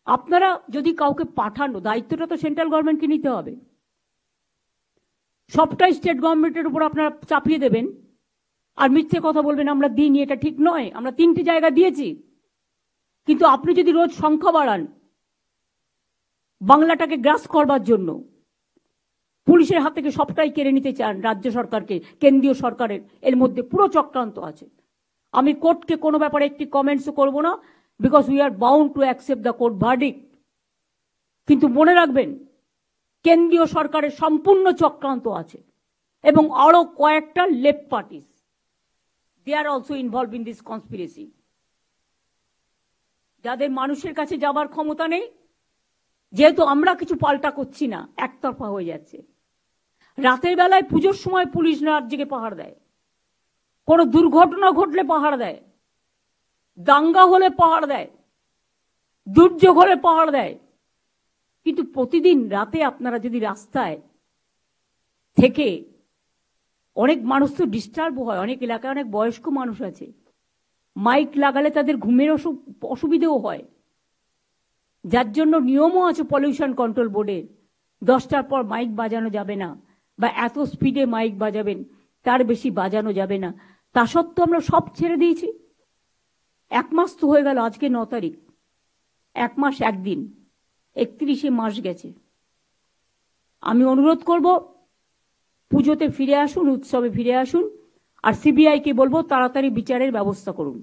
আপনারা যদি কাউকে পাঠানো, দায়িত্বটা তো সেন্ট্রাল গভর্নমেন্টকে নিতে হবে, সবটাই স্টেট গভর্নমেন্টের উপর আপনারা চাপিয়ে দেবেন আর মিথ্যে কথা বলবেন আমরা দিইনি, এটা ঠিক নয়। আমরা 3টে জায়গা দিয়েছি, কিন্তু আপনি যদি রোজ সংখ্যা বাড়ান বাংলাটাকে গ্রাস করবার জন্য, পুলিশের হাত থেকে সবটাই কেড়ে নিতে চান রাজ্য সরকারকে, কেন্দ্রীয় সরকারের এর মধ্যে পুরো চক্রান্ত আছে। আমি কোর্টকে কোনো ব্যাপারে একটি কমেন্টসও করব না, because we are bound to accept the court verdict. কিন্তু মনে রাখবেন কেন্দ্রীয় সরকারের সম্পূর্ণ চক্রান্ত আছে এবং আরো কয়েকটা left parties, they are also involved in this conspiracy, যাদের মানুষের কাছে যাবার ক্ষমতা নেই। যেহেতু আমরা কিছু পাল্টা করছি না, একতরফা হয়ে যাচ্ছে। রাতের বেলায় পুজোর সময় পুলিশ রাত জেগে পাহাড় দেয়, কোনো দুর্ঘটনা ঘটলে পাহাড় দেয়, দাঙ্গা হলে পাহাড় দেয়, দুর্যোগ হলে পাহাড় দেয়। কিন্তু প্রতিদিন রাতে আপনারা যদি রাস্তায় থেকে, অনেক মানুষ তো ডিস্টার্ব হয়, অনেক এলাকায় অনেক বয়স্ক মানুষ আছে, মাইক লাগালে তাদের ঘুমের অসুবিধেও হয়, যার জন্য নিয়মও আছে পলিউশন কন্ট্রোল বোর্ডের, 10টার পর মাইক বাজানো যাবে না, বা এত স্পিডে মাইক বাজাবেন তার বেশি বাজানো যাবে না। তা সত্ত্বেও আমরা সব ছেড়ে দিয়েছি। 1 মাস তো হয়ে গেল, আজকে 9 তারিখ, 1 মাস 1 দিন, 31শে মাস গেছে। আমি অনুরোধ করব পুজোতে ফিরে আসুন, উৎসবে ফিরে আসুন, আর সিবিআইকে বলবো তাড়াতাড়ি বিচারের ব্যবস্থা করুন।